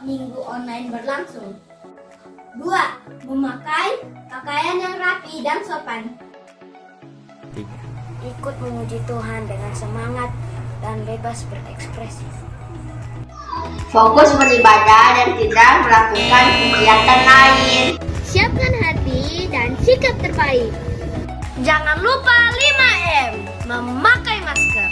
minggu online berlangsung. 2. Memakai pakaian yang rapi dan sopan. Ikut memuji Tuhan dengan semangat dan bebas berekspresi. Fokus beribadah dan tidak melakukan kegiatan lain. Siapkan hati dan sikap terbaik. Jangan lupa 5M, memakai masker.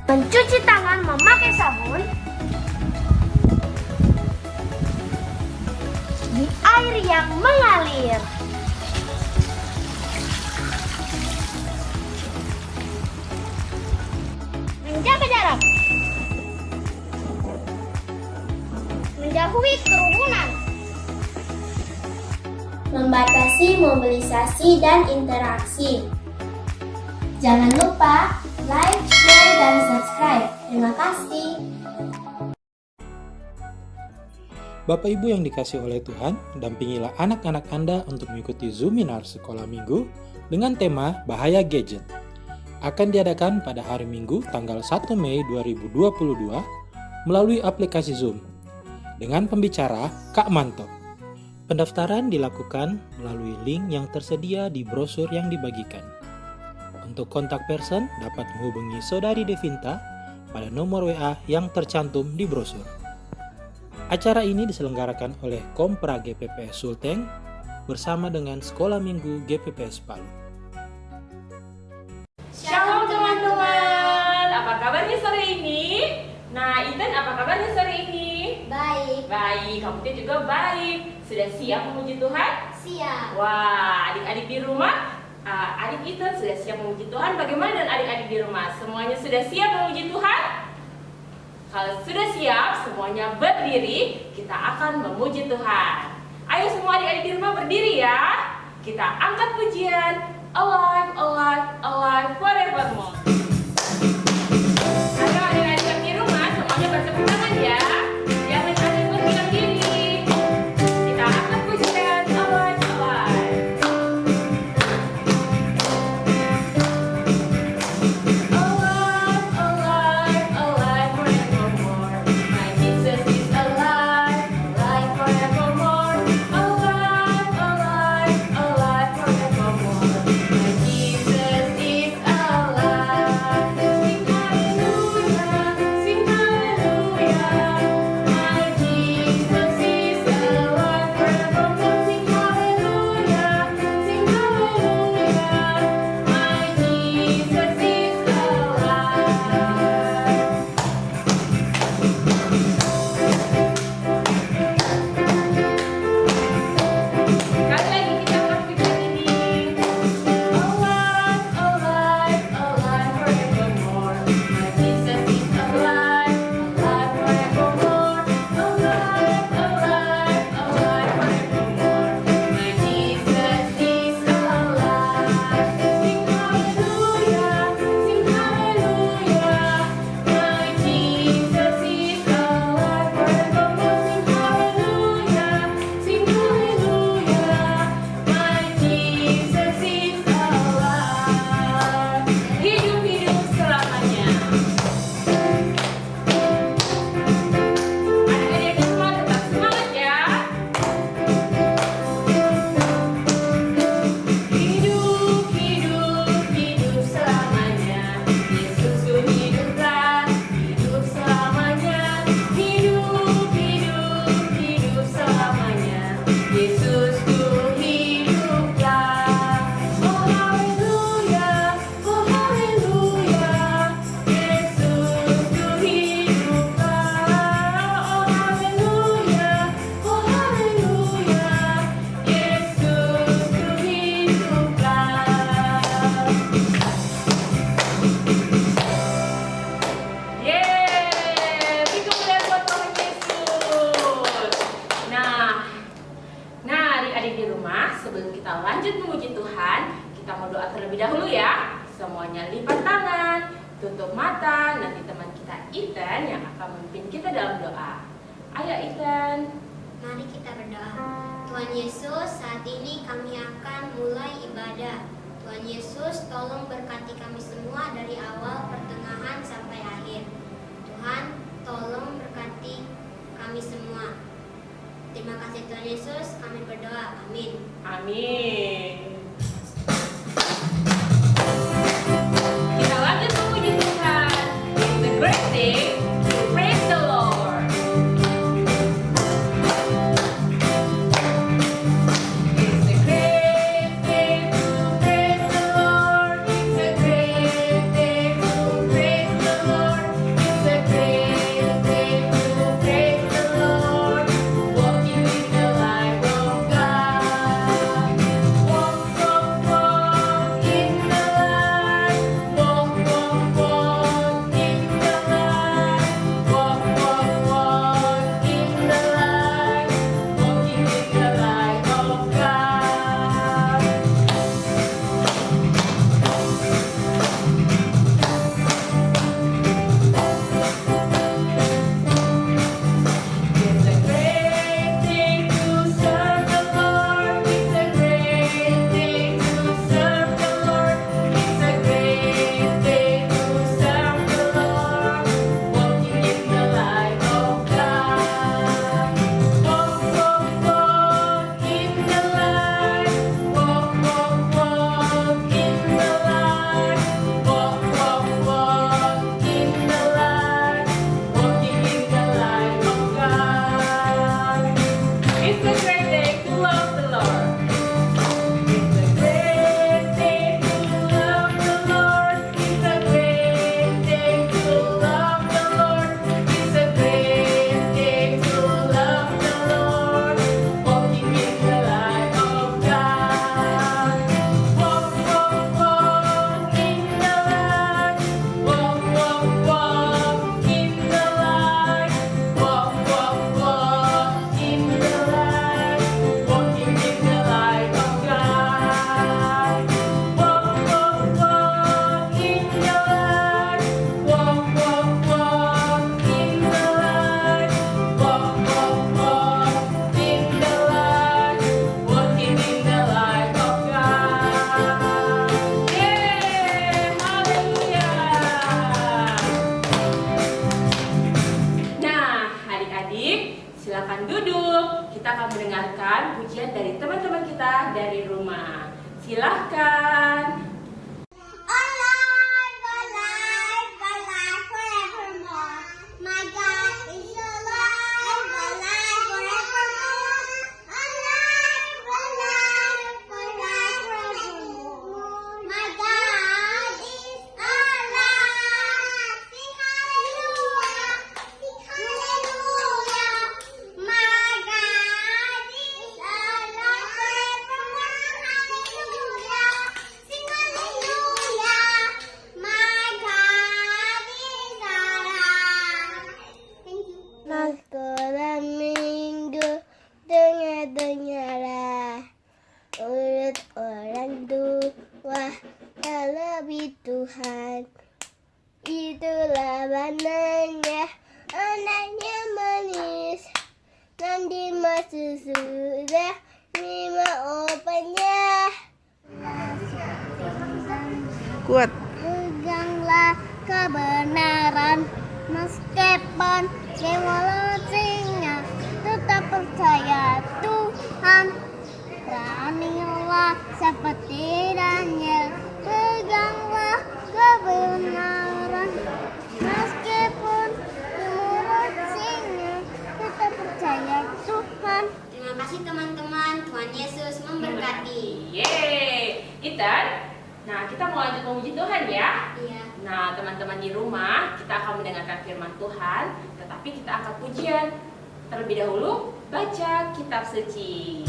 Mencuci tangan memakai sabun. Di air yang mengalir. Menjaga jarak. Menjauhi kerumunan. Membatasi mobilisasi dan interaksi. Jangan lupa like, share, dan subscribe. Terima kasih. Bapak Ibu yang dikasih oleh Tuhan, dampingilah anak-anak Anda untuk mengikuti Zoominar Sekolah Minggu dengan tema Bahaya Gadget. Akan diadakan pada hari Minggu tanggal 1 Mei 2022 melalui aplikasi Zoom dengan pembicara Kak Manto. Pendaftaran dilakukan melalui link yang tersedia di brosur yang dibagikan. Untuk kontak person dapat menghubungi Saudari Devinta pada nomor WA yang tercantum di brosur. Acara ini diselenggarakan oleh Kompra GPPS Sulteng bersama dengan Sekolah Minggu GPPS Palu. Shalom teman-teman, apa kabarnya sore ini? Nah, Ethan apa kabarnya sore ini? Baik. Baik, kamu juga baik. Sudah siap memuji Tuhan? Siap. Wah, adik-adik di rumah, adik Ethan sudah siap memuji Tuhan. Bagaimana dengan adik-adik di rumah? Semuanya sudah siap memuji Tuhan? Kalau sudah siap, semuanya berdiri, kita akan memuji Tuhan. Ayo semua adik-adik di rumah berdiri ya. Kita angkat pujian, Alive, Alive, Alive, Forevermore. Ayo adik-adik di rumah, semuanya bertepuk tangan ya. Jangan ada yang berdiam diri. Kita angkat pujian, Alive, Alive. Alive, alive, alive forevermore. My Jesus is alive, alive forevermore. Alive, alive, alive forevermore. My Jesus is alive. Sing hallelujah, sing hallelujah. My Jesus is alive forevermore. Sing hallelujah, sing hallelujah. My Jesus is alive. Sekali lagi kita angkat pujian ini. Alive, alive, alive forevermore. My Jesus is alive, alive forevermore. Alive, alive, alive forevermore. My Jesus is alive. Sing hallelujah, sing hallelujah. My Jesus is alive forevermore. Sing hallelujah, sing hallelujah. My Jesus is alive. Hidup-hidup selamanya. Adik-adik semua tetap semangat ya. Hidup, hidup, hidup selamanya. Yesusku hiduplah, hidup selamanya. Hidup, hidup, hidup selamanya. Yesusku hiduplah. Oh haleluya, oh haleluya. Yesusku hiduplah. Oh haleluya, oh haleluya. Yesusku hiduplah. Yeay, beri kemuliaan buat Tuhan Yesus. Nah, adik-adik di rumah, sebelum kita lanjut memuji Tuhan, kita mau doa terlebih dahulu ya. Semuanya lipat tangan, tutup mata, nanti teman kita Ethan yang akan memimpin kita dalam doa. Ayo Ethan. Mari kita berdoa. Tuhan Yesus, saat ini kami akan mulai ibadah. Tuhan Yesus, tolong berkati kami semua dari awal, pertengahan, sampai akhir. Tuhan, tolong berkati kami semua. Terima kasih Tuhan Yesus, kami berdoa. Amin. Amin. Kita lanjut memuji Tuhan. It's a great day to praise the Lord. It's a great day to praise the Lord. It's a great day to praise the Lord. It's a great day to praise the Lord. Walking in the light of God. Walk, walk, walk in the light. Walk, walk, walk in the light. Walk, walk, walk in the light. Walking in the light of God. It's a great day to serve the Lord. It's a great day to serve the Lord. It's a great day to serve the Lord. Walking in the light of God. Walk, walk, walk in the light. Walk, walk, walk in the light. Walk, walk, walk in the light. Walking in the light of God. It's a great day to love the Lord. It's a great day to love the Lord. It's a great day to love the Lord. It's a great day to love the Lord. Walking in the light of God. Walk, walk, walk in the light. Walk, walk, walk in the light. Walk, walk, walk in the light. Walking in the light of God. Walk, walk, walk in the light. Walk, walk, walk in the light. Walk, walk, walk in the light. Walking in the light of God. Yeay, haleluya. Nah, adik-adik, silakan duduk. Kita akan mendengarkan pujian dari teman-teman kita dari rumah. Silahkan. Alive, alive, alive forevermore. My God is alive, alive forevermore. Alive, alive, alive forevermore. My God is alive. Sing hallelujah, sing hallelujah. My God is alive forevermore. Hallelujah, sing hallelujah. My God is alive. Thank you. Malam minggu dengar-dengarlah urut orang tua yang lebih Tuhan. Itulah bandanya anaknya manis, nanti masuk surga lima opanya. Kuat. Peganglah kebenaran meskipun evolusinya, tetap percaya Tuhan. Beranilah seperti Daniel, peganglah kebenaran meskipun evolusinya, tetap percaya Tuhan. Terima kasih teman-teman. Tuhan Yesus memberkati. Yeay, Ethan. Nah, kita mau lanjut memuji Tuhan ya. Iya. Nah, teman-teman di rumah, kita akan mendengarkan firman Tuhan, tetapi kita akan pujian. Terlebih dahulu, baca kitab suci.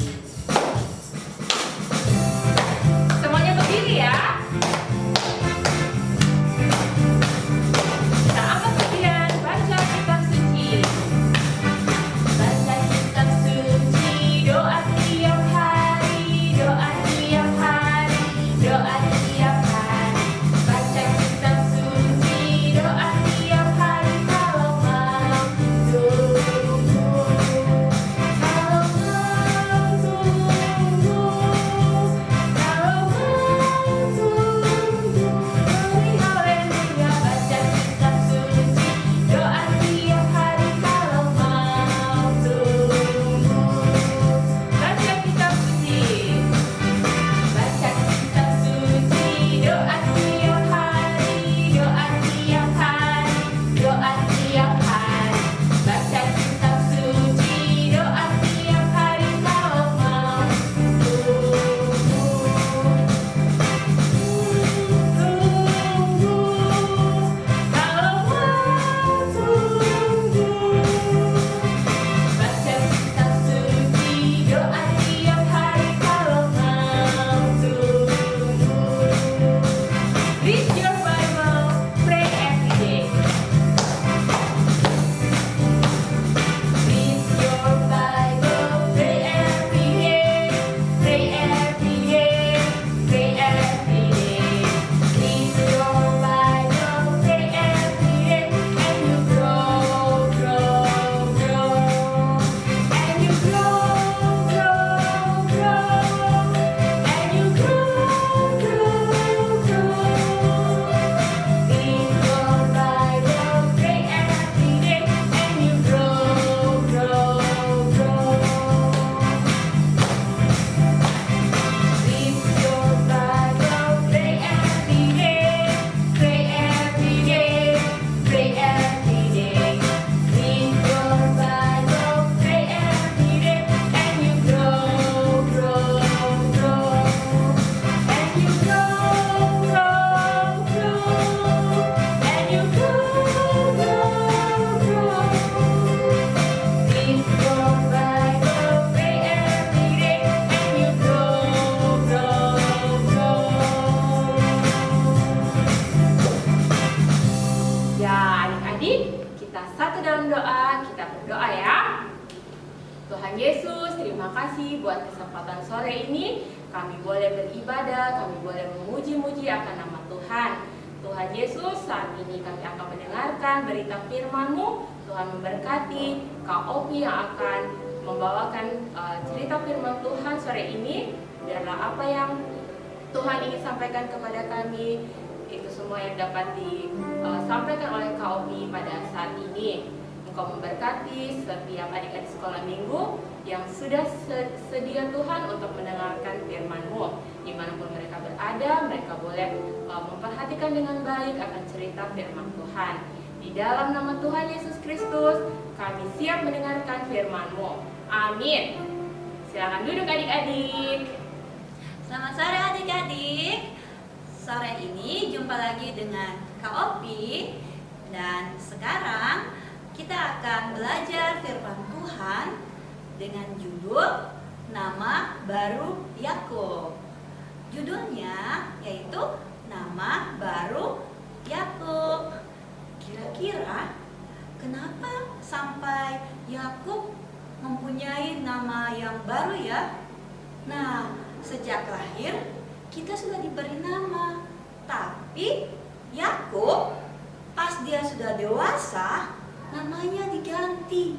Semuanya berdiri ya. Kita angkat pujian, baca kitab suci. Baca kitab suci, doa tiap hari, doa tiap hari, doa tiap hari. Baca kitab suci, doa tiap hari. Kalau mau tunggu, kalau mau tunggu, kalau mau Tuhan Yesus, terima kasih buat kesempatan sore ini. Kami boleh beribadah, kami boleh memuji-muji akan nama Tuhan. Tuhan Yesus, saat ini kami akan mendengarkan berita firman-Mu. Tuhan memberkati Kak Opi yang akan membawakan cerita firman Tuhan sore ini. Biarlah apa yang Tuhan ingin sampaikan kepada kami, itu semua yang dapat disampaikan oleh Kak Opi pada saat ini. Engkau memberkati setiap adik-adik sekolah minggu yang sudah sedia Tuhan untuk mendengarkan firman-Mu. Dimanapun mereka berada, mereka boleh memperhatikan dengan baik akan cerita firman Tuhan. Di dalam nama Tuhan Yesus Kristus, kami siap mendengarkan firman-Mu. Amin. Silakan duduk adik-adik. Selamat sore adik-adik. Sore ini jumpa lagi dengan Kak Opi. Dan sekarang kita akan belajar firman Tuhan dengan judul Nama Baru Yakub. Judulnya yaitu Nama Baru Yakub. Kira-kira kenapa sampai Yakub mempunyai nama yang baru ya? Nah, sejak lahir kita sudah diberi nama, tapi Yakub pas dia sudah dewasa namanya diganti.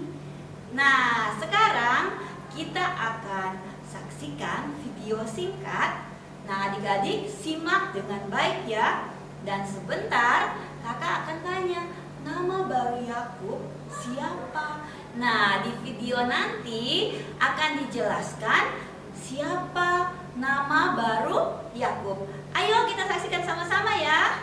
Nah, sekarang kita akan saksikan video singkat. Nah, adik-adik simak dengan baik ya. Dan sebentar kakak akan tanya, nama baru Yakub siapa? Nah, di video nanti akan dijelaskan siapa nama baru Yakub. Ayo kita saksikan sama-sama ya.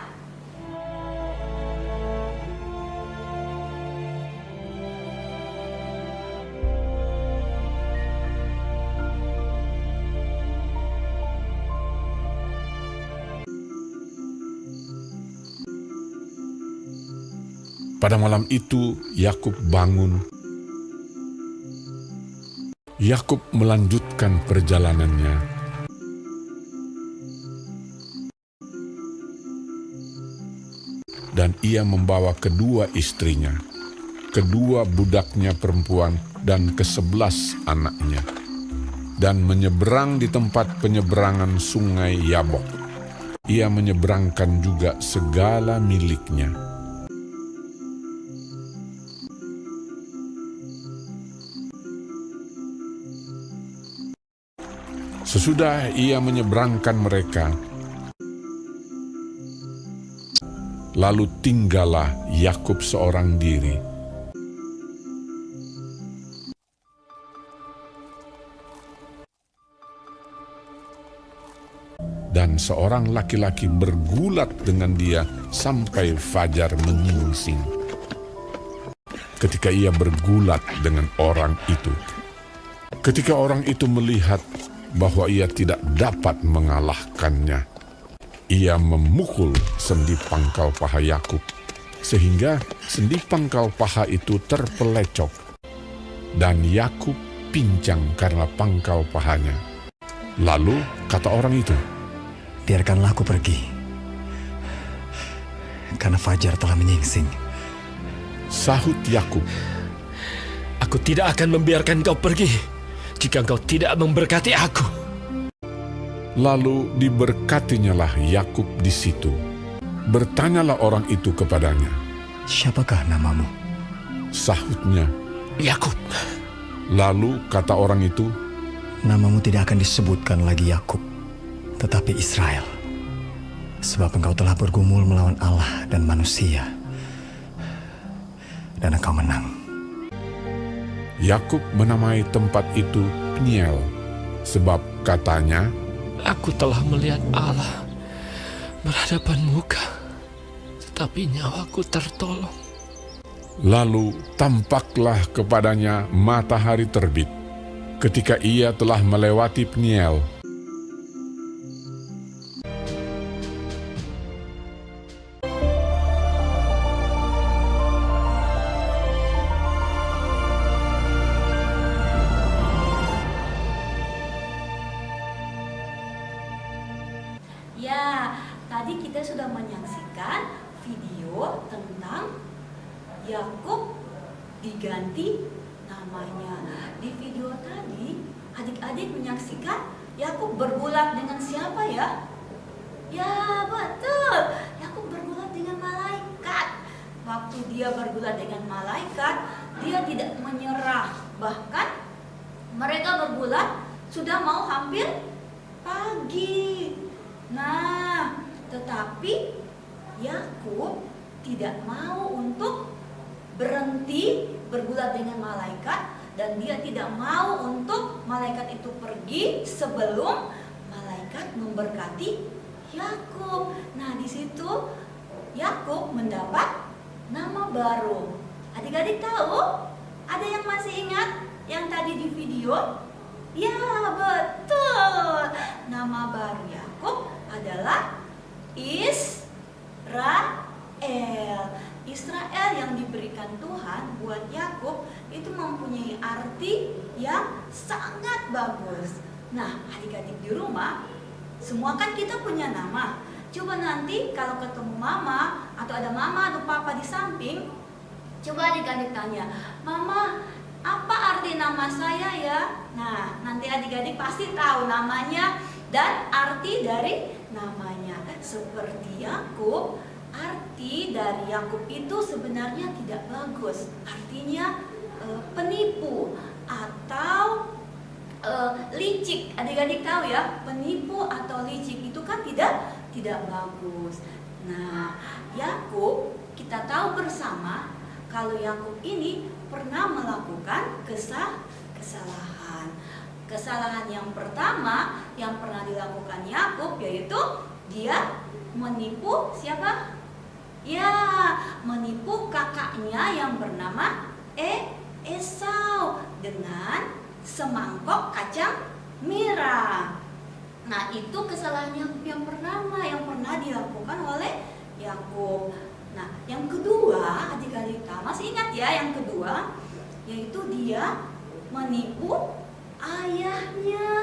Pada malam itu, Yakub bangun. Yakub melanjutkan perjalanannya. Dan ia membawa kedua istrinya, kedua budaknya perempuan, dan ke-11 anaknya, dan menyeberang di tempat penyeberangan sungai Yabok. Ia menyeberangkan juga segala miliknya. Sesudah ia menyeberangkan mereka, lalu tinggallah Yakub seorang diri. Dan seorang laki-laki bergulat dengan dia sampai fajar menyingsing. Ketika ia bergulat dengan orang itu, ketika orang itu melihat bahwa ia tidak dapat mengalahkannya, ia memukul sendi pangkal paha Yakub, sehingga sendi pangkal paha itu terpelecok, dan Yakub pincang karena pangkal pahanya. Lalu kata orang itu, "Biarkanlah aku pergi, karena fajar telah menyingsing." Sahut Yakub, "Aku tidak akan membiarkan kau pergi jika engkau tidak memberkati aku." Lalu diberkatinyalah Yakub di situ. Bertanyalah orang itu kepadanya, "Siapakah namamu?" Sahutnya, "Yakub." Lalu kata orang itu, "Namamu tidak akan disebutkan lagi Yakub, tetapi Israel, sebab engkau telah bergumul melawan Allah dan manusia, dan engkau menang." Yakub menamai tempat itu Peniel, sebab katanya, "Aku telah melihat Allah berhadapan muka, tetapi nyawaku tertolong." Lalu tampaklah kepadanya matahari terbit, ketika ia telah melewati Peniel. Ya, tadi kita sudah menyaksikan video tentang Yakub diganti namanya. Di video adik-adik menyaksikan Yakub bergulat dengan siapa ya? Ya betul, Yakub bergulat dengan malaikat. Waktu dia bergulat dengan malaikat, dia tidak menyerah. Bahkan mereka bergulat sudah mau hampir pagi. Nah, tetapi Yakub tidak mau untuk berhenti bergulat dengan malaikat, dan dia tidak mau untuk malaikat itu pergi sebelum malaikat memberkati Yakub. Nah, di situ Yakub mendapat nama baru. Adik-adik tahu? Ada yang masih ingat yang tadi di video? Ya, betul. Nama baru Yakub adalah Israel. Israel yang diberikan Tuhan buat Yakub itu mempunyai arti yang sangat bagus. Nah, adik-adik di rumah, semua kan kita punya nama. Coba nanti kalau ketemu mama atau ada mama atau papa di samping, coba adik-adik tanya, "Mama, apa arti nama saya ya?" Nah, nanti adik-adik pasti tahu namanya dan arti dari namanya. Seperti Yakub, arti dari Yakub itu sebenarnya tidak bagus. Artinya penipu atau licik. Adik-adik tahu ya, penipu atau licik itu kan tidak bagus. Nah, Yakub kita tahu bersama kalau Yakub ini pernah melakukan kesalahan. Kesalahan yang pertama yang pernah dilakukan Yakub yaitu dia menipu siapa? Ya, menipu kakaknya yang bernama Esau dengan semangkok kacang merah. Nah, itu kesalahan yang pertama yang pernah dilakukan oleh Yakub. Nah, yang kedua, adik-adik masih ingat ya yang kedua? Yaitu dia menipu ayahnya.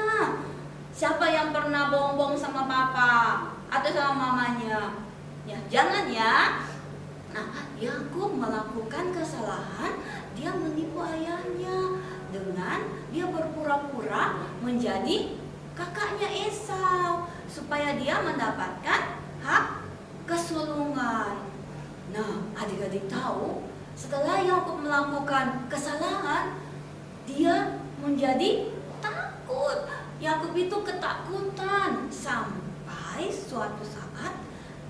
Siapa yang pernah bohong-bohong sama papa atau sama mamanya? Ya, jangan ya. Nah, Yakub melakukan kesalahan, dia menipu ayahnya dengan dia berpura-pura menjadi kakaknya Esau supaya dia mendapatkan hak kesulungan. Nah, adik-adik tahu, setelah Yakub melakukan kesalahan, dia menjadi takut. Yakub itu ketakutan sampai suatu saat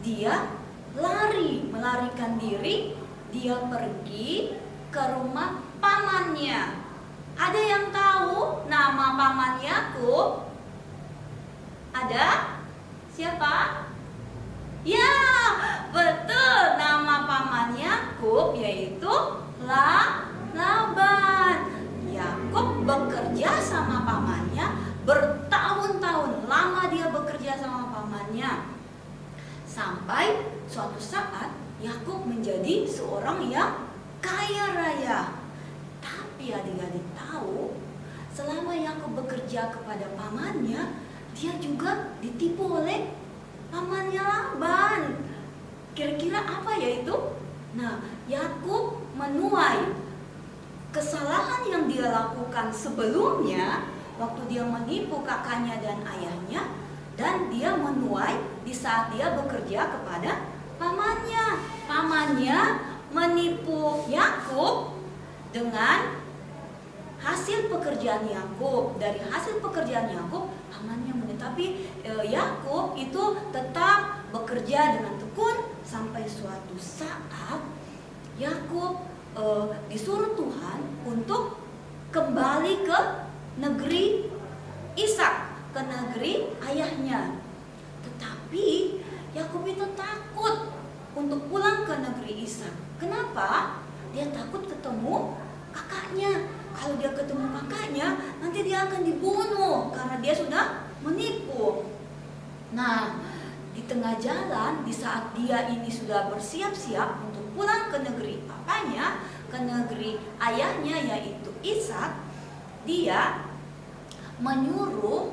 dia melarikan diri, dia pergi ke rumah pamannya. Ada yang tahu nama paman Yakub? Ada? Siapa? Ya, betul, nama paman Yakub yaitu Laban. Yakub bekerja sama pamannya bertahun-tahun, lama dia bekerja sama pamannya. Sampai suatu saat Yakub menjadi seorang yang kaya raya. Tapi adik-adik tahu, selama Yakub bekerja kepada pamannya, dia juga ditipu oleh pamannya Laban. Kira-kira apa ya itu? Nah, Yakub menuai kesalahan yang dia lakukan sebelumnya waktu dia menipu kakaknya dan ayahnya, dan dia menuai di saat dia bekerja kepada pamannya. Pamannya menipu Yakub dengan hasil pekerjaan Yakub. Dari hasil pekerjaan Yakub, pamannya tapi Yakub itu tetap bekerja dengan tekun sampai suatu saat Yakub disuruh Tuhan untuk kembali ke negeri Ishak, ke negeri ayahnya. Tetapi Yakub itu takut untuk pulang ke negeri Ishak. Kenapa? Dia takut ketemu kakaknya. Kalau dia ketemu kakaknya, nanti dia akan dibunuh karena dia sudah menipu. Nah, di tengah jalan, di saat dia ini sudah bersiap-siap untuk pulang ke negeri papanya, ke negeri ayahnya yaitu Ishak, dia menyuruh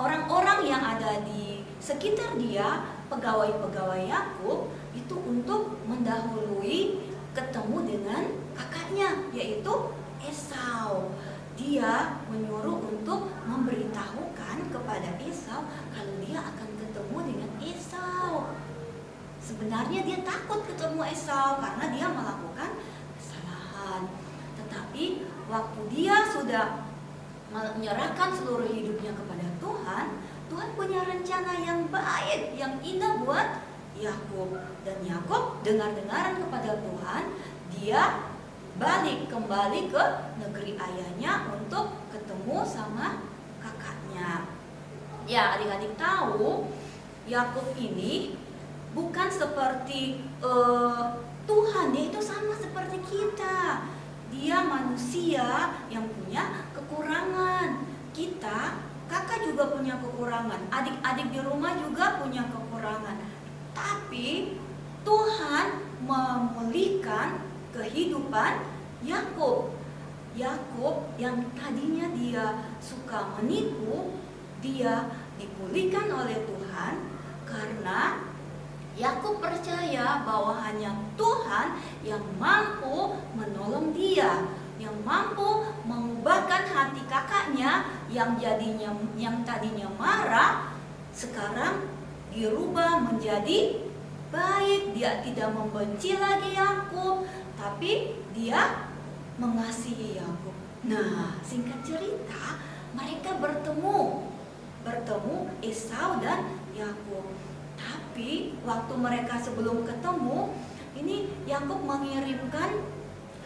orang-orang yang ada di sekitar dia, pegawai-pegawai Yakub itu untuk mendahului ketemu dengan kakaknya yaitu Esau. dia menyuruh untuk memberitahukan kepada Esau kalau dia akan ketemu dengan Esau. Sebenarnya dia takut ketemu Esau karena dia melakukan kesalahan. Tetapi waktu dia sudah menyerahkan seluruh hidupnya kepada Tuhan, Tuhan punya rencana yang baik, yang indah buat Yakub. Dan Yakub dengar-dengaran kepada Tuhan, dia balik kembali ke negeri ayahnya untuk ketemu sama kakaknya. Ya, adik-adik tahu Yakub ini bukan seperti Tuhan, dia itu sama seperti kita. Dia manusia yang punya kekurangan. Kita, kakak juga punya kekurangan. Adik-adik di rumah juga punya kekurangan. Tapi Tuhan memulihkan kehidupan Yakub. Yakub yang tadinya dia suka menipu, dia dipulihkan oleh Tuhan karena Yakub percaya bahwa hanya Tuhan yang mampu menolong dia, yang mampu mengubahkan hati kakaknya yang tadinya marah, sekarang dirubah menjadi baik. Dia tidak membenci lagi Yakub, tapi dia mengasihi Yakub. Nah, singkat cerita, mereka bertemu Esau dan Yakub. Tapi waktu mereka sebelum ketemu, ini Yakub mengirimkan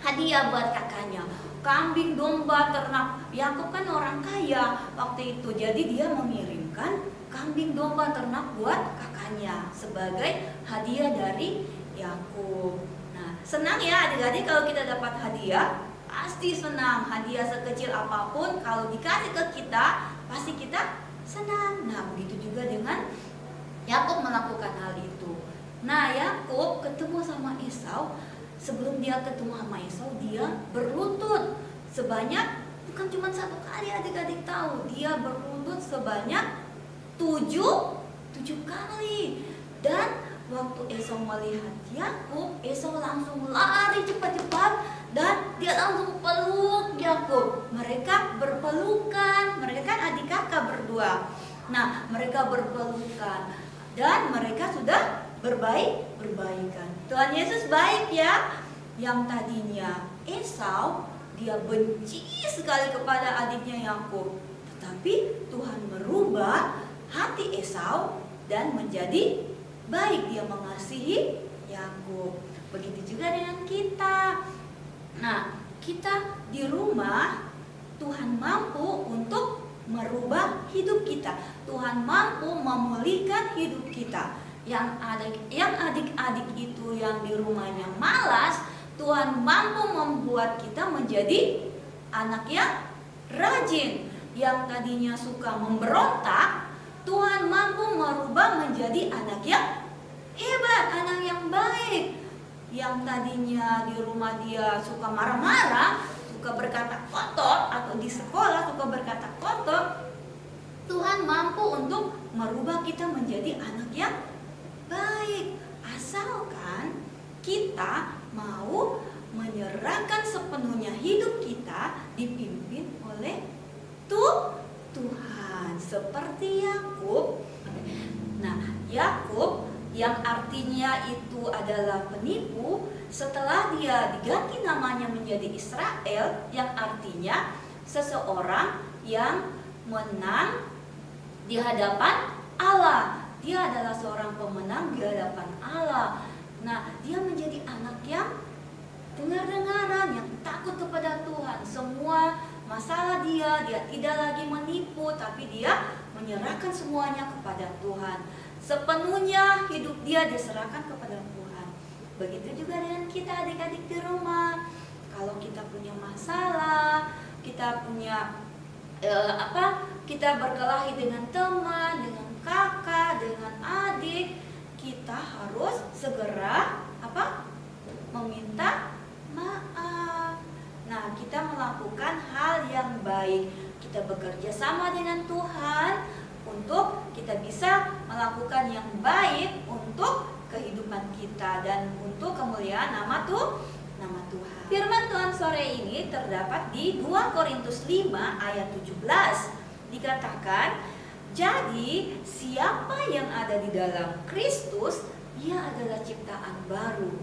hadiah buat kakaknya, kambing, domba, ternak. Yakub kan orang kaya waktu itu, jadi dia mengirimkan kambing, domba, ternak buat kakaknya sebagai hadiah dari Yakub. Nah, senang ya adik-adik kalau kita dapat hadiah, pasti senang. Hadiah sekecil apapun kalau dikasih ke kita, pasti kita senang. Nah, begitu juga dengan Yakub melakukan hal itu. Nah, Yakub ketemu sama Esau. Sebelum dia ketemu sama Esau, dia berlutut sebanyak, bukan cuma satu kali, adik-adik tahu, dia berlutut sebanyak 7 kali. Dan waktu Esau melihat Yakub, Esau langsung lari cepat-cepat dan dia langsung peluk Yakub. Mereka berpelukan, mereka kan adik kakak berdua. Nah, mereka berpelukan dan mereka sudah berbaikan. Tuhan Yesus baik ya. Yang tadinya Esau, dia benci sekali kepada adiknya Yakub, tetapi Tuhan merubah hati Esau dan menjadi baik. Dia mengasihi Yakub. Begitu juga dengan kita. Nah, kita di rumah, Tuhan mampu untuk merubah hidup kita. Tuhan mampu memulihkan hidup kita. Yang adik-adik itu yang di rumahnya malas, Tuhan mampu membuat kita menjadi anak yang rajin. Yang tadinya suka memberontak, Tuhan mampu merubah menjadi anak yang hebat, anak yang baik. Yang tadinya di rumah dia suka marah-marah, suka berkata kotor, atau di sekolah suka berkata kotor, Tuhan mampu untuk merubah kita menjadi anak yang baik. Asalkan kita mau menyerahkan sepenuhnya hidup kita dipimpin oleh Tuhan. Seperti Yakub. Nah, Yakub yang artinya itu adalah penipu, setelah dia diganti namanya menjadi Israel, yang artinya seseorang yang menang di hadapan Allah. Dia adalah seorang pemenang di hadapan Allah. Nah, dia menjadi anak yang dengar-dengaran, yang takut kepada Tuhan. Semua masalah dia tidak lagi menipu, tapi dia menyerahkan semuanya kepada Tuhan. Sepenuhnya hidup dia diserahkan kepada Tuhan. Begitu juga dengan kita adik-adik di rumah. Kalau kita punya masalah, kita punya kita berkelahi dengan teman, dengan kakak, dengan adik, kita harus segera meminta maaf. Nah, kita melakukan hal yang baik. Kita bekerja sama dengan Tuhan untuk kita bisa melakukan yang baik untuk kehidupan kita dan untuk kemuliaan nama Tuhan. Firman Tuhan sore ini terdapat di 2 Korintus 5 ayat 17. Dikatakan, jadi siapa yang ada di dalam Kristus, ia adalah ciptaan baru.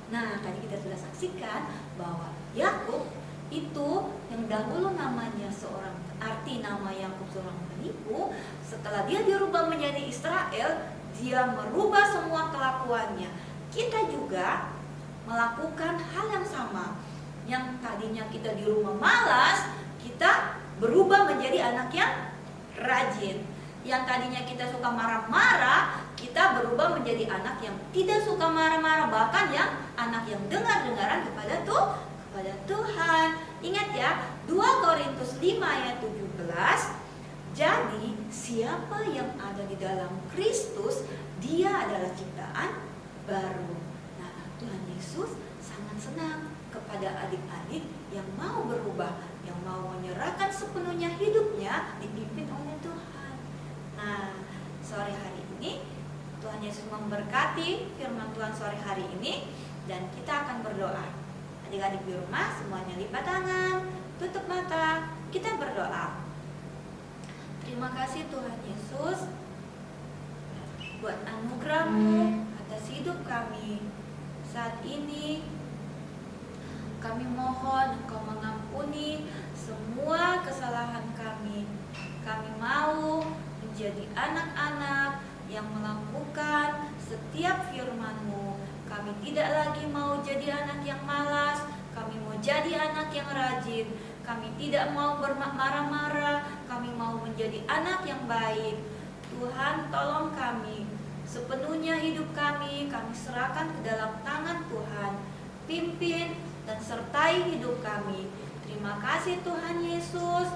Nah, tadi kita sudah saksikan bahwa Yakub itu yang dahulu namanya seorang, arti nama Yakub seorang penipu, setelah dia dirubah menjadi Israel, dia merubah semua kelakuannya. Kita juga melakukan hal yang sama. Yang tadinya kita di rumah malas, kita berubah menjadi anak yang rajin. Yang tadinya kita suka marah-marah, kita berubah menjadi anak yang tidak suka marah-marah, bahkan yang anak yang dengar-dengaran kepada Tuhan. Ingat ya, 2 Korintus 5 ayat 17. Jadi siapa yang ada di dalam Kristus, dia adalah ciptaan baru. Tuhan Yesus sangat senang kepada adik-adik yang mau berubah, yang mau menyerahkan sepenuhnya hidupnya dipimpin oleh Tuhan. Nah, sore hari ini Tuhan Yesus memberkati firman Tuhan sore hari ini, dan kita akan berdoa. Adik-adik di rumah semuanya lipat tangan, tutup mata, kita berdoa. Terima kasih Tuhan Yesus buat anugerah-Mu atas hidup kami. Saat ini kami mohon Engkau mengampuni semua kesalahan kami. Kami mau menjadi anak-anak yang melakukan setiap firman-Mu. Kami tidak lagi mau jadi anak yang malas. Kami mau jadi anak yang rajin. Kami tidak mau marah-marah. Kami mau menjadi anak yang baik. Tuhan, tolong kami. Sepenuhnya hidup kami serahkan ke dalam tangan Tuhan. Pimpin dan sertai hidup kami. Terima kasih Tuhan Yesus.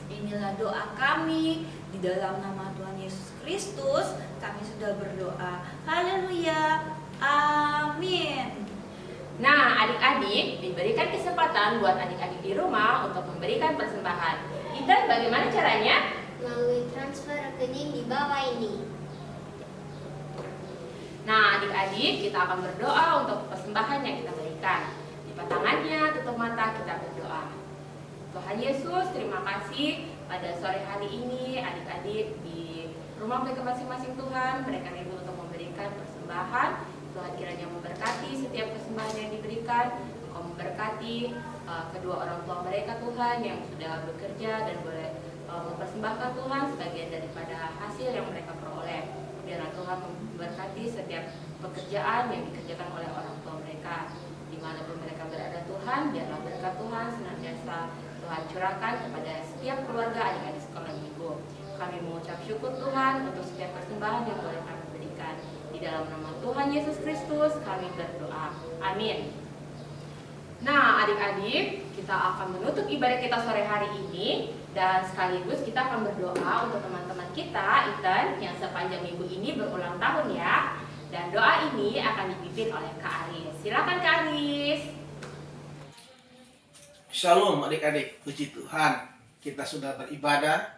Inilah doa kami. Di dalam nama Tuhan Yesus Kristus kami sudah berdoa. Haleluya. Amin. Nah, adik-adik diberikan kesempatan buat adik-adik di rumah untuk memberikan persembahan. Intan, bagaimana caranya? Melalui transfer rekening di bawah ini. Nah, adik-adik, kita akan berdoa untuk persembahan yang kita berikan. Lipat tangannya, tutup mata, kita berdoa. Tuhan Yesus, terima kasih pada sore hari ini adik-adik di rumah mereka masing-masing Tuhan, mereka rindu untuk memberikan persembahan. Tuhan kiranya memberkati setiap persembahan yang diberikan. Engkau memberkati kedua orang tua mereka Tuhan yang sudah bekerja dan boleh mempersembahkan Tuhan sebagian daripada hasil yang mereka peroleh. Biarlah Tuhan memberkati setiap pekerjaan yang dikerjakan oleh orang tua mereka. Dimanapun mereka berada Tuhan, biarlah berkat Tuhan senantiasa Tuhan curahkan kepada setiap keluarga adik-adik sekolah minggu. Kami mengucap syukur Tuhan untuk setiap persembahan yang boleh kami berikan. Di dalam nama Tuhan Yesus Kristus kami berdoa. Amin. Nah, adik-adik, kita akan menutup ibadah kita sore hari ini. Dan sekaligus kita akan berdoa untuk teman-teman kita, Ethan, yang sepanjang minggu ini berulang tahun ya. Dan doa ini akan dipimpin oleh Kak Aris. Silakan Kak Aris. Shalom adik-adik, puji Tuhan. Kita sudah beribadah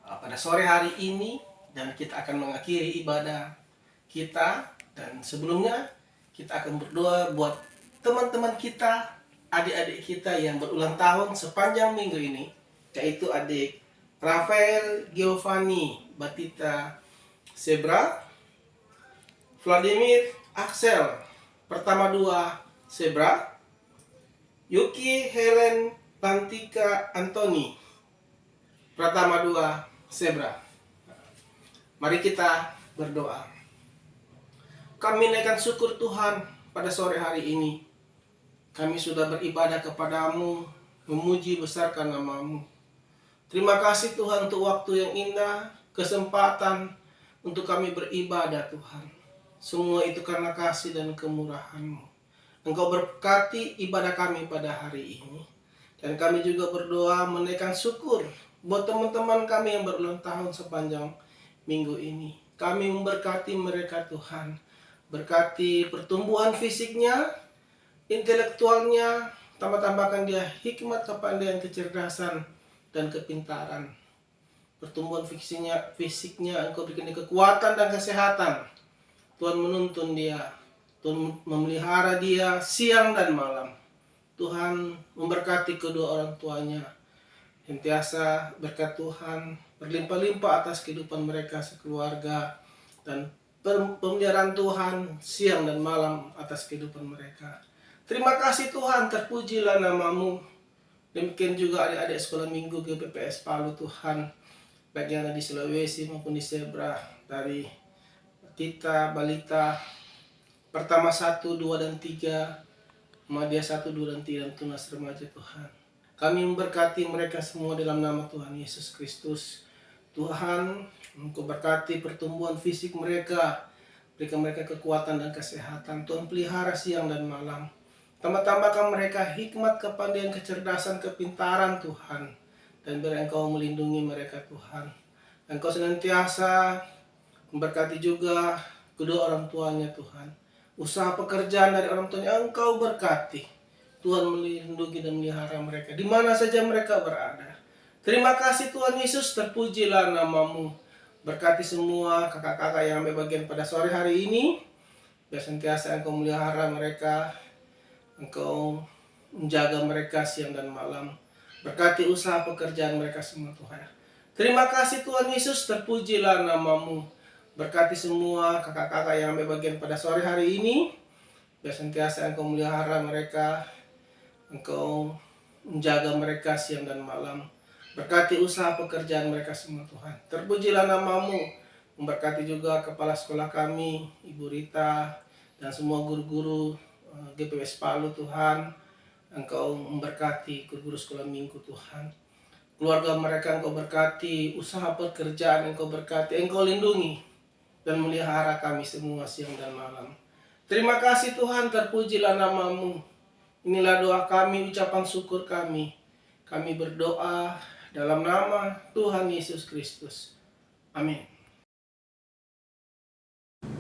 pada sore hari ini dan kita akan mengakhiri ibadah kita. Dan sebelumnya kita akan berdoa buat teman-teman kita, adik-adik kita yang berulang tahun sepanjang minggu ini, yaitu adik Rafael Giovanni Batita Sebra, Vladimir Axel Pertama 2 Sebra, Yuki Helen Lantika Antoni Pertama 2 Sebra. Mari kita berdoa. Kami naikkan syukur Tuhan pada sore hari ini. Kami sudah beribadah kepadamu, memuji besarkan nama-Mu. Terima kasih Tuhan untuk waktu yang indah, kesempatan untuk kami beribadah Tuhan. Semua itu karena kasih dan kemurahan-Mu. Engkau berkati ibadah kami pada hari ini. Dan kami juga berdoa menaikkan syukur buat teman-teman kami yang berulang tahun sepanjang minggu ini. Kami memberkati mereka Tuhan. Berkati pertumbuhan fisiknya, intelektualnya, tambah-tambahkan dia hikmat, kepandaian, kecerdasan, dan kepintaran. Pertumbuhan fisiknya Engkau berikan dia kekuatan dan kesehatan. Tuhan menuntun dia, Tuhan memelihara dia siang dan malam. Tuhan memberkati kedua orang tuanya. Sentiasa berkat Tuhan berlimpah-limpah atas kehidupan mereka sekeluarga, dan pemeliharaan Tuhan siang dan malam atas kehidupan mereka. Terima kasih Tuhan, terpujilah nama-Mu. Demikian juga adik-adik sekolah minggu GPPS Palu Tuhan, baik yang ada di Sulawesi maupun di Zebra, dari Tita, Balita, Pertama 1, 2, dan 3, Muhammadiyah 1, 2, dan 3, dan Tunas Remaja Tuhan. Kami memberkati mereka semua dalam nama Tuhan Yesus Kristus. Tuhan, Engkau berkati pertumbuhan fisik mereka, berikan mereka kekuatan dan kesehatan. Tuhan pelihara siang dan malam. Tambah-tambahkan mereka hikmat, kepandaian, kecerdasan, kepintaran Tuhan. Dan biar Engkau melindungi mereka Tuhan. Engkau senantiasa memberkati juga kedua orang tuanya Tuhan. Usaha pekerjaan dari orang tuanya Engkau berkati. Tuhan melindungi dan melihara mereka di mana saja mereka berada. Terima kasih Tuhan Yesus, terpujilah nama-Mu. Berkati semua kakak-kakak yang ambil bagian pada sore hari ini. Biar sentiasa Engkau melihara mereka, Engkau menjaga mereka siang dan malam. Berkati usaha pekerjaan mereka semua Tuhan. Terima kasih Tuhan Yesus, terpujilah nama-Mu. Berkati semua kakak-kakak yang ambil bagian pada sore hari ini. Biar sentiasa Engkau melihara mereka, Engkau menjaga mereka siang dan malam. Berkati usaha pekerjaan mereka semua Tuhan. Terpujilah nama-Mu. Memberkati juga kepala sekolah kami, Ibu Rita, dan semua guru-guru GPPS Palu Tuhan. Engkau memberkati guru-guru sekolah minggu Tuhan. Keluarga mereka Engkau berkati, usaha pekerjaan Engkau berkati, Engkau lindungi dan melihara kami semua siang dan malam. Terima kasih Tuhan, terpujilah nama-Mu. Inilah doa kami, ucapan syukur kami. Kami berdoa dalam nama Tuhan Yesus Kristus. Amin.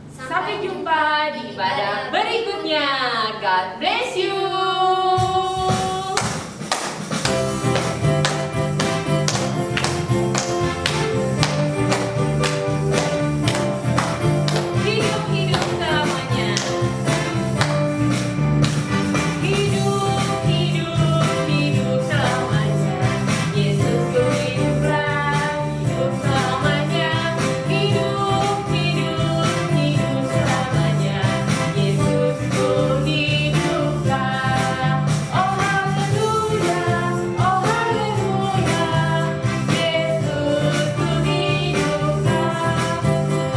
Sampai jumpa di ibadah berikutnya. God bless you. Hidup-hidup selamanya. Hidup-hidup selamanya. Yesus ku hiduplah, hidup selamanya. Hidup-hidup selamanya. Yesus ku hiduplah. Oh haleluya, oh haleluya. Yesus ku hiduplah.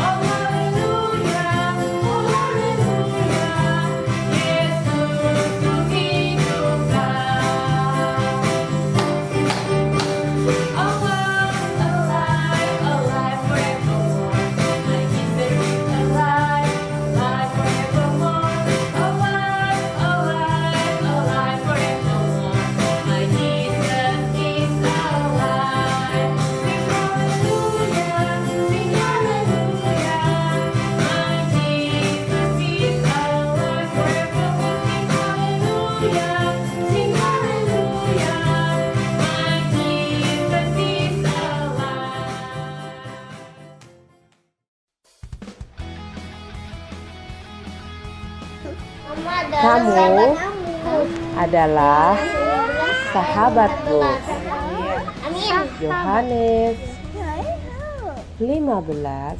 Oh haleluya, oh haleluya. Yesus ku hiduplah. Alive, alive forevermore. My Jesus is alive, alive forevermore. Alive, alive, alive forevermore. My Jesus is alive. Sing hallelujah, sing hallelujah. My Jesus is alive forevermore. Sing hallelujah, sing hallelujah. My Jesus is alive. Kamu adalah sahabatku. Amin. Yohanes 15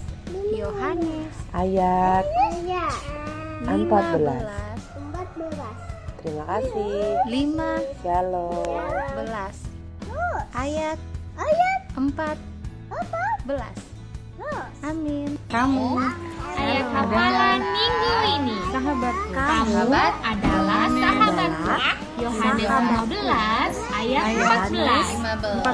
Yohanes ayat 14. 14 Terima kasih. 15 Shalom. ayat 14. Amin. Kamu Ayat hafalan minggu ini. sahabatku. Sahabat adalah sahabatku. Yohanes 15 ayat 14. 14 God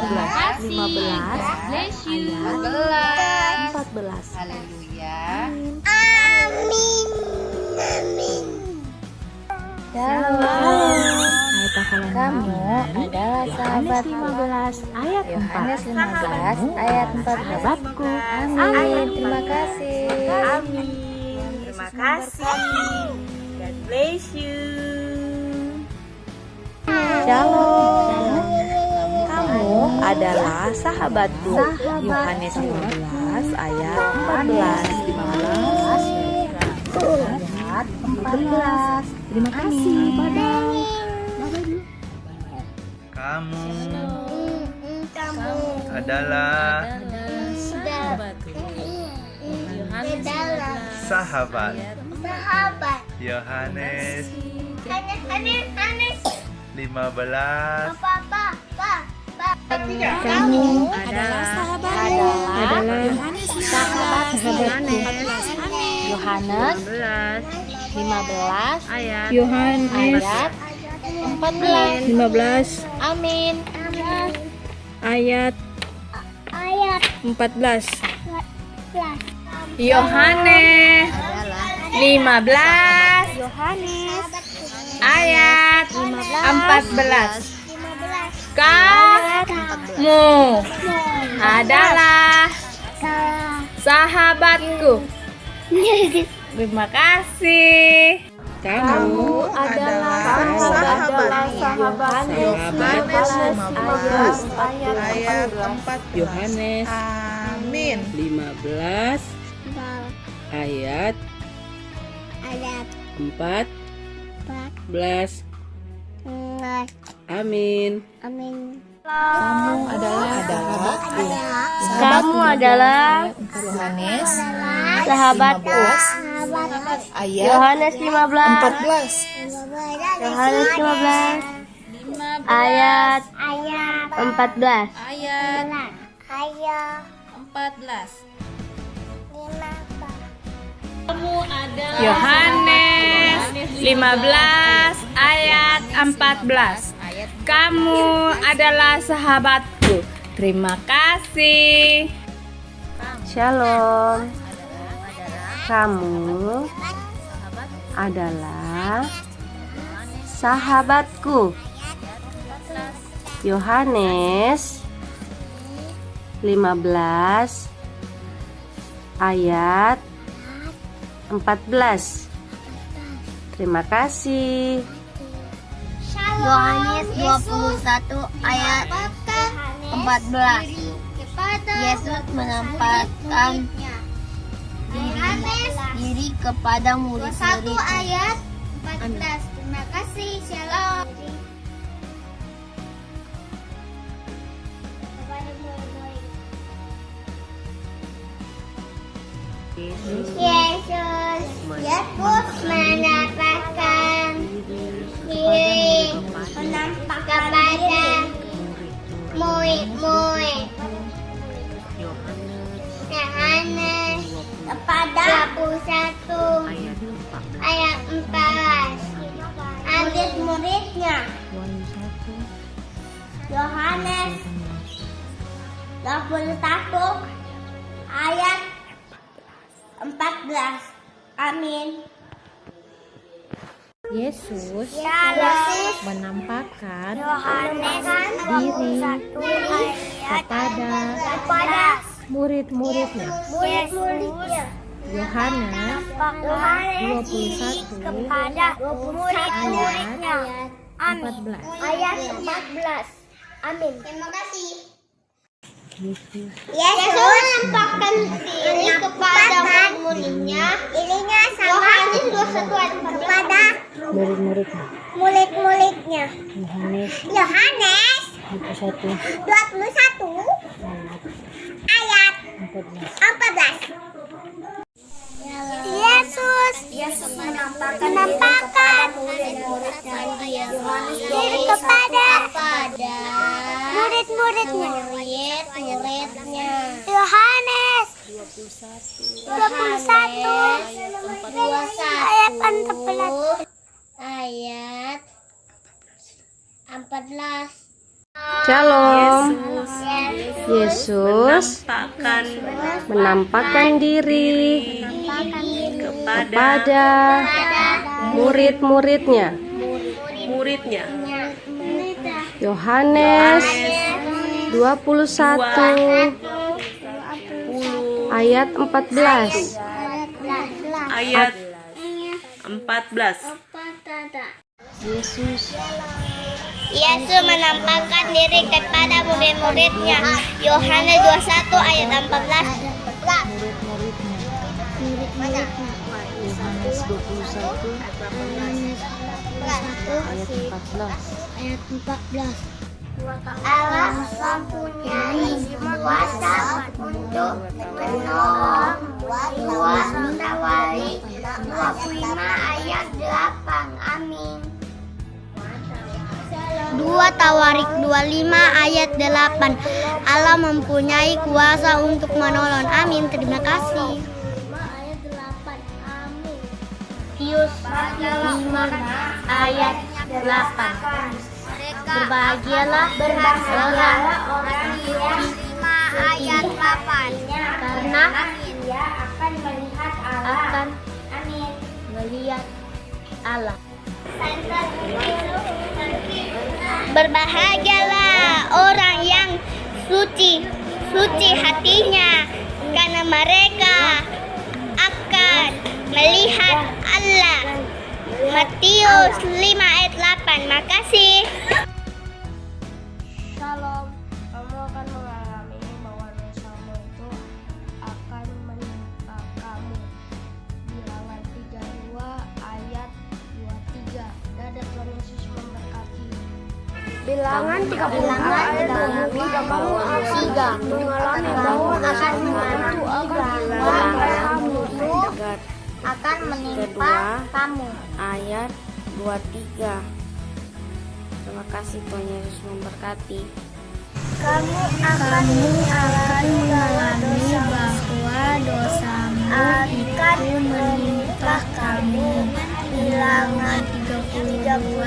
bless you. 14. Haleluya. Ayat hafalan Kamu adalah Yohanes sahabatku. 15 ayat 4. Yohanes 15 ayat 14. Sahabatku. Amin. Terima kasih. Amin. Terima kasih. God bless you. Shalom. Kamu adalah sahabatku. Yohanes 15 ayat 14. Ayat 14. Terima kasih. Bye-bye. Kamu adalah sahabat Yohanes 15. Kamu adalah sahabat Yohanes 15 ayat 14. Amin. Ayat 14. Yohanes 15 ayat 14. Kamu adalah sahabatku. Terima kasih. Kamu adalah sahabat Yohanes Amin. 15 ayat 14. Amin. Kamu adalah Yohanes sahabatku. Yohanes 15 ayat 14. Yohanes 15 ayat 14. Kamu adalah sahabatku. Terima kasih. Shalom. Kamu adalah sahabatku. Yohanes 15 ayat 14. Terima kasih. Yohanes 21 ayat 14. Yesus menampakkan diri kepada murid-murid. 21 ayat 14. Terima kasih. Shalom. Yesus menampakkan diri kepada murid-murid. Yohanes 21 ayat 14. Ambil muridnya. Yohanes 21 ayat 14. Amin. Yesus menampakkan diri kepada murid-muridnya. Yohanes 21 ayat 14. Amin. Terima kasih. Yesus menampakkan diri kepada murid-muridnya. Ininya sama kepada murid-muridnya. Yohanes 21 ayat 14. Yesus menampakkan diri kepada murid-muridnya. Yohanes 21 ayat 14. Shalom. Yesus menampakkan diri kepada murid-muridnya. Yohanes 21 ayat 14. Yesus menampakkan diri kepada murid-muridnya. Yohanes 21 ayat 14. Yohanes 21 ayat 14. Allah mempunyai kuasa untuk menolong. 2 Tawarik 25 ayat 8. Amin. 2 Tawarik 25 ayat 8. Allah mempunyai kuasa untuk menolong. Amin. Terima kasih. Matius 5 ayat 8. Berbahagialah orang yang 5 ayat 8. Karena dia akan melihat Allah. Berbahagialah orang yang suci hatinya, karena mereka akan melihat Allah. Matius 5 ayat 8. Makasih. Shalom, kamu akan mengalami bahwa dosamu itu akan menimpa kamu. Bilangan 32 ayat 23. Dadah Tuhan Yesus memberkati. Bilangan 32 ayat 23. Mengalami bahwa akan membantu akan menimpa kamu. Ayat 23. Terima kasih Tuhan Yesus memberkati. Kamu akan mengalami bahwa dosamu akan menimpa kamu. Bilangan 32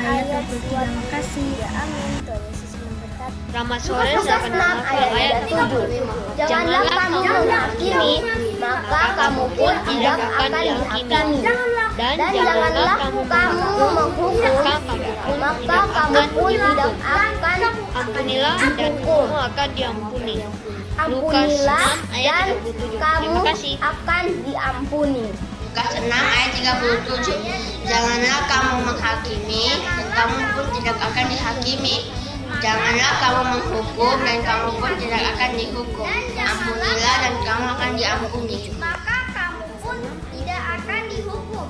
ayat 23. Terima kasih. Amin. Tuhan Yesus memberkati. Selamat sore, sahabat ayat 7. Janganlah kamu menghakimi, maka kamu pun tidak akan dihakimi. Dan janganlah kamu menghukum, maka kamu pun tidak akan ampunilah dan kamu akan diampuni. Lukas 6 ayat 37. Terima kasih. Akan diampuni. Lukas 6 ayat 37. Janganlah kamu menghakimi, dan kamu pun tidak akan dihakimi. Janganlah kamu menghukum, dan kamu pun tidak akan dihukum. Ampunilah dan kamu akan diampuni. Maka kamu pun tidak akan dihukum.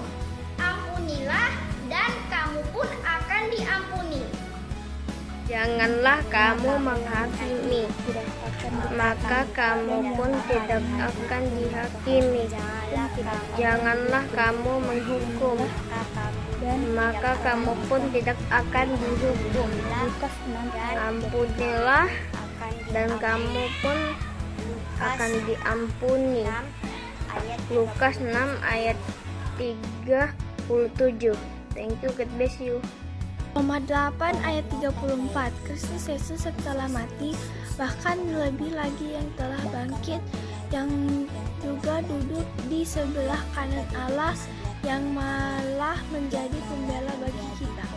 Ampunilah dan kamu pun akan diampuni. Janganlah kamu menghakimi, maka kamu pun tidak akan dihakimi. Janganlah kamu menghukum, maka kamu pun tidak akan dihukum. Ampunilah dan kamu pun akan diampuni. Lukas 6 ayat 37. Thank you, God bless you. Roma 8 ayat 34. Kristus Yesus setelah mati, bahkan lebih lagi yang telah bangkit, yang juga duduk di sebelah kanan Allah, yang malah menjadi pembela bagi kita.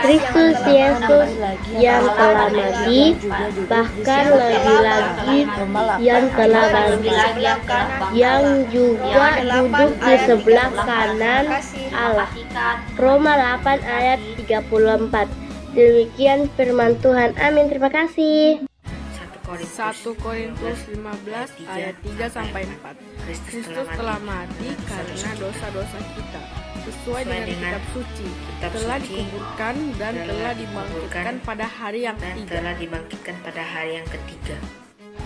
Kristus Yesus yang telah mati, bahkan lebih lagi yang telah bangkit, yang juga duduk di sebelah kanan Allah. Roma 8 ayat 34. Demikian firman Tuhan. Amin. Terima kasih. 1 Korintus 15 ayat 3-4. Kristus telah mati karena dosa-dosa kita, sesuai dengan kitab suci, telah dikuburkan dan telah dibangkitkan pada hari yang ketiga.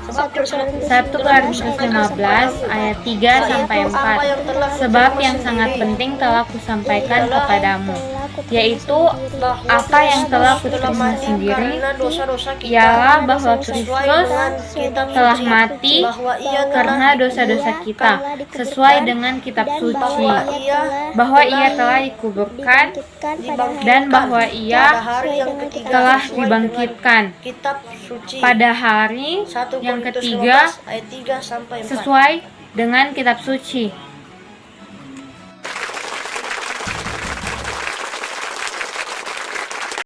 1 Korintus 15 ayat 3-4. Sebab yang sangat penting telah kusampaikan kepadamu, yaitu apa yang telah kuterima sendiri, ialah bahwa Kristus telah mati karena dosa-dosa kita, sesuai dengan kitab suci, bahwa ia telah dikuburkan dan bahwa ia telah dibangkitkan pada hari yang ketiga, sesuai dengan kitab suci.